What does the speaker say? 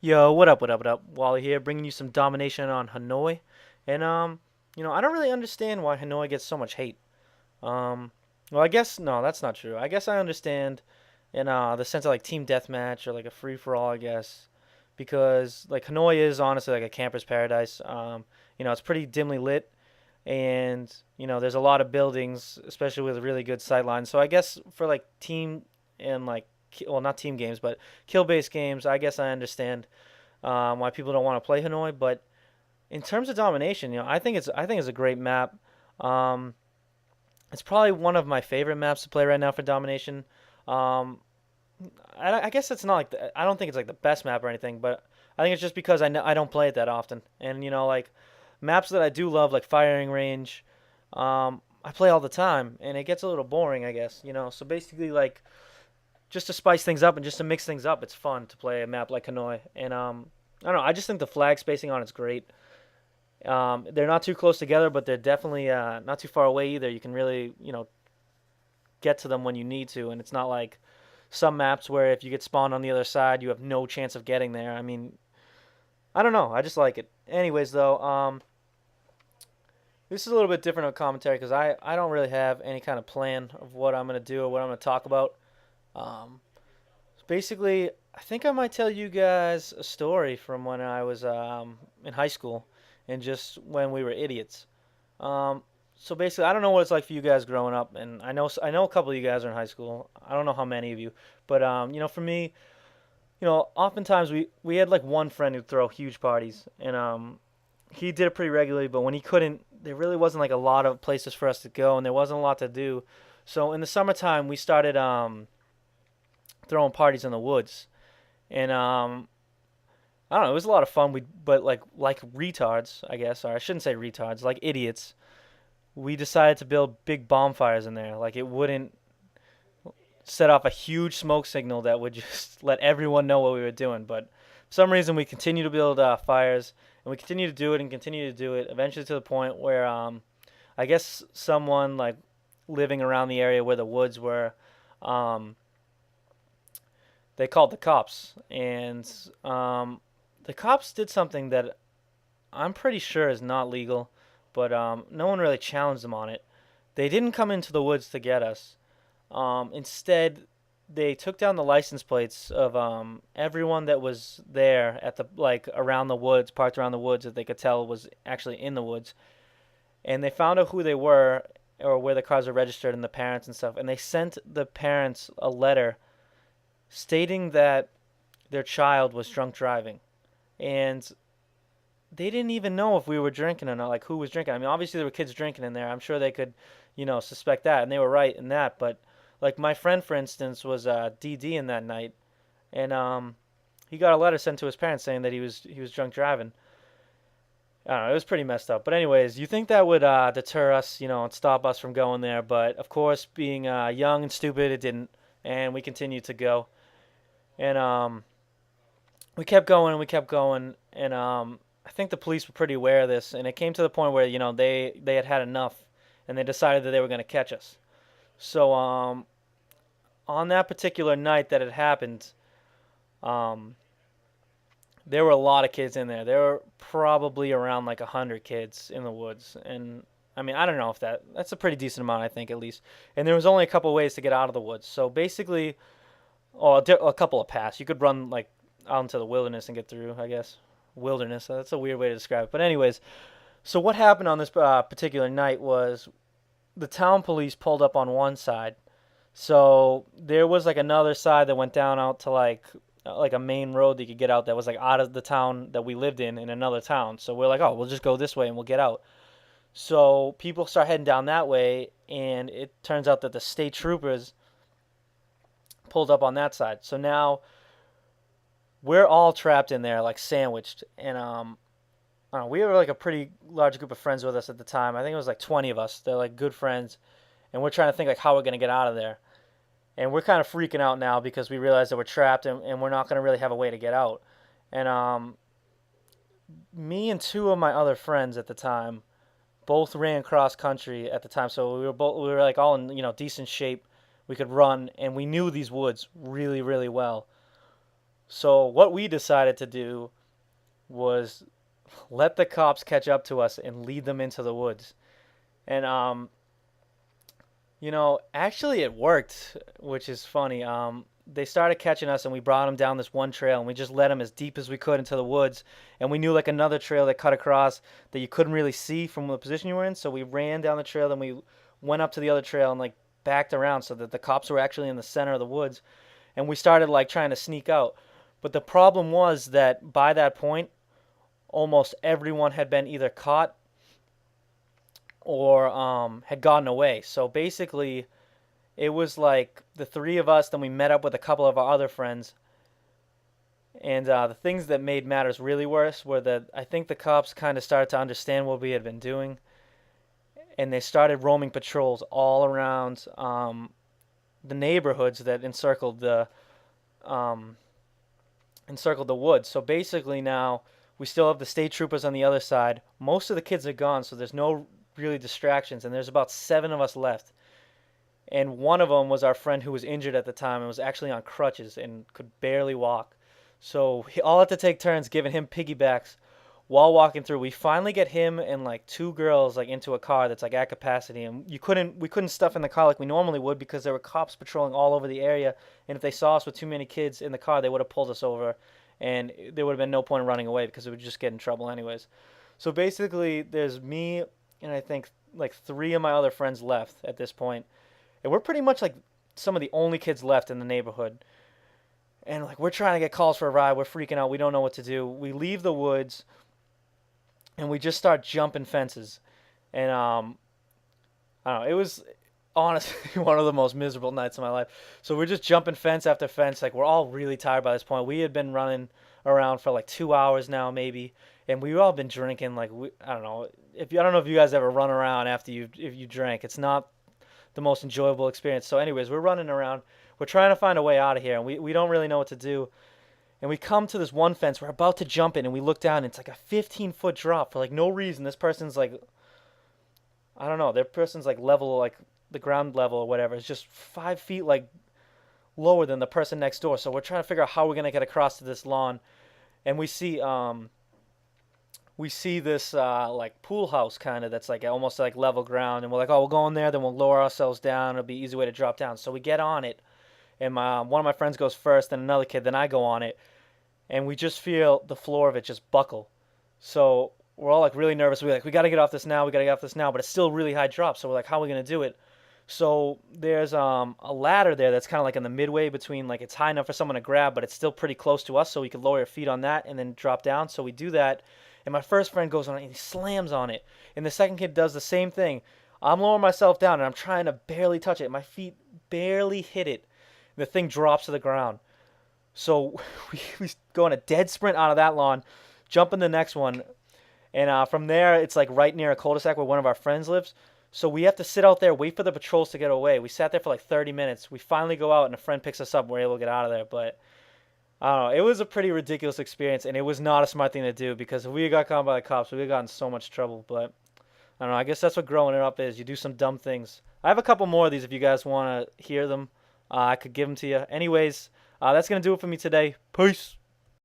Yo, what up, what up, what up? Wally here, bringing you some domination on Hanoi. And, I don't really understand why Hanoi gets so much hate. Um, well, I guess, no, that's not true. I guess I understand in the sense of like team deathmatch or like a free-for-all, I guess. Because, like, Hanoi is honestly like a camper's paradise. It's pretty dimly lit, and, there's a lot of buildings, especially with really good sightlines. So I guess for like team and like, well, not team games, but kill-based games, I guess I understand why people don't want to play Hanoi. But in terms of domination, I think it's a great map. Um, it's probably one of my favorite maps to play right now for domination. Um, I guess it's not like I don't think it's like the best map or anything, but I think it's just because I don't play it that often. And like maps that I do love, like firing range, I play all the time, and it gets a little boring, I guess. So basically, like, just to spice things up and just to mix things up, it's fun to play a map like Hanoi. And I don't know. I just think the flag spacing on it's great. They're not too close together, but they're definitely not too far away either. You can really, get to them when you need to, and it's not like some maps where if you get spawned on the other side, you have no chance of getting there. I mean, I don't know. I just like it. Anyways, though, this is a little bit different of commentary because I don't really have any kind of plan of what I'm gonna do or what I'm gonna talk about. Um, Basically, I think I might tell you guys a story from when I was in high school and just when we were idiots. Um, so basically, I don't know what it's like for you guys growing up, and I know a couple of you guys are in high school. I don't know how many of you, but for me, oftentimes we had like one friend who'd throw huge parties, and he did it pretty regularly. But when he couldn't, there really wasn't like a lot of places for us to go, and there wasn't a lot to do. So in the summertime, we started throwing parties in the woods, and I don't know, it was a lot of fun. But like retards, I guess, or I shouldn't say retards, like idiots. We decided to build big bonfires in there. Like it wouldn't set off a huge smoke signal that would just let everyone know what we were doing. But for some reason, we continue to build fires, and we continue to do it and continue to do it. Eventually, to the point where I guess someone like living around the area where the woods were, um, they called the cops, and the cops did something that I'm pretty sure is not legal, but no one really challenged them on it. They didn't come into the woods to get us. Instead, they took down the license plates of everyone that was there at the like around the woods, parked around the woods that they could tell was actually in the woods, and they found out who they were or where the cars were registered and the parents and stuff, and they sent the parents a letter stating that their child was drunk driving, and they didn't even know if we were drinking or not, like who was drinking. I mean, obviously there were kids drinking in there. I'm sure they could, suspect that, and they were right in that. But like my friend, for instance, was DD in that night, and he got a letter sent to his parents saying that he was drunk driving. I don't know, it was pretty messed up. But anyways, you think that would deter us, and stop us from going there? But of course, being young and stupid, it didn't, and we continued to go. And we kept going and we kept going, and I think the police were pretty aware of this, and it came to the point where they had had enough, and they decided that they were going to catch us. So on that particular night that it happened, um, there were a lot of kids in there. There were probably around like 100 kids in the woods, and I mean I don't know if that's a pretty decent amount, I think at least. And there was only a couple ways to get out of the woods. So basically, oh, a couple of paths. You could run like out into the wilderness and get through, I guess. Wilderness. That's a weird way to describe it. But anyways, so what happened on this particular night was the town police pulled up on one side. So there was like another side that went down out to like a main road that you could get out that was like out of the town that we lived in another town. So we're like, oh, we'll just go this way and we'll get out. So people start heading down that way, and it turns out that the state troopers pulled up on that side. So now we're all trapped in there, like sandwiched, and I don't know, we were like a pretty large group of friends with us at the time. I think it was like 20 of us. They're like good friends, and we're trying to think like how we're gonna get out of there. And we're kind of freaking out now because we realize that we're trapped, and we're not gonna really have a way to get out. And me and two of my other friends at the time both ran cross country at the time, so we were like all in decent shape. We could run, and we knew these woods really really well. So what we decided to do was let the cops catch up to us and lead them into the woods. And actually it worked, which is funny. They started catching us and we brought them down this one trail and we just led them as deep as we could into the woods. And we knew like another trail that cut across that you couldn't really see from the position you were in. So we ran down the trail, then we went up to the other trail and like backed around so that the cops were actually in the center of the woods. And we started like trying to sneak out. But the problem was that by that point, almost everyone had been either caught or had gotten away. So basically, it was like the three of us. Then we met up with a couple of our other friends. And the things that made matters really worse were that I think the cops kind of started to understand what we had been doing, and they started roaming patrols all around the neighborhoods that um, encircled the woods. So basically now we still have the state troopers on the other side. Most of the kids are gone, so there's no really distractions, and there's about 7 of us left. And one of them was our friend who was injured at the time and was actually on crutches and could barely walk. So he all had to take turns giving him piggybacks while walking through. We finally get him and like two girls like into a car that's like at capacity, and we couldn't stuff in the car like we normally would because there were cops patrolling all over the area, and if they saw us with too many kids in the car, they would have pulled us over, and there would have been no point in running away because it would just get in trouble anyways. So basically, there's me and I think like three of my other friends left at this point, and we're pretty much like some of the only kids left in the neighborhood. And like we're trying to get calls for a ride, we're freaking out, we don't know what to do. We leave the woods and we just start jumping fences. And I don't know, it was honestly one of the most miserable nights of my life. So we're just jumping fence after fence. Like we're all really tired by this point. We had been running around for like 2 hours now, maybe, and we've all been drinking. I don't know I don't know if you guys ever run around after you drank. It's not the most enjoyable experience. So, anyways, we're running around. We're trying to find a way out of here, and we don't really know what to do. And we come to this one fence. We're about to jump in, and we look down, and it's like a 15-foot drop for like no reason. This person's like, I don't know. Their person's like level, like the ground level or whatever. It's just 5 feet like lower than the person next door. So we're trying to figure out how we're gonna get across to this lawn. And we see this like pool house kind of that's like almost like level ground, and we're like, oh, we'll go in there, then we'll lower ourselves down. It'll be an easy way to drop down. So we get on it, and one of my friends goes first, then another kid, then I go on it, and we just feel the floor of it just buckle. So we're all like really nervous. We're like, we got to get off this now. We got to get off this now, but it's still really high drop. So we're like, how are we gonna do it? So there's a ladder there that's kind of like in the midway between like it's high enough for someone to grab, but it's still pretty close to us, so we could lower your feet on that and then drop down. So we do that, and my first friend goes on it and he slams on it, and the second kid does the same thing. I'm lowering myself down and I'm trying to barely touch it. My feet barely hit it. The thing drops to the ground. So we go on a dead sprint out of that lawn, jump in the next one, and from there it's like right near a cul-de-sac where one of our friends lives. So we have to sit out there, wait for the patrols to get away. We sat there for like 30 minutes. We finally go out and a friend picks us up and we're able to get out of there. But I don't know. It was a pretty ridiculous experience, and it was not a smart thing to do because if we got caught by the cops, we would have gotten so much trouble. But I don't know. I guess that's what growing up is. You do some dumb things. I have a couple more of these if you guys want to hear them. I could give them to you. Anyways, that's going to do it for me today. Peace.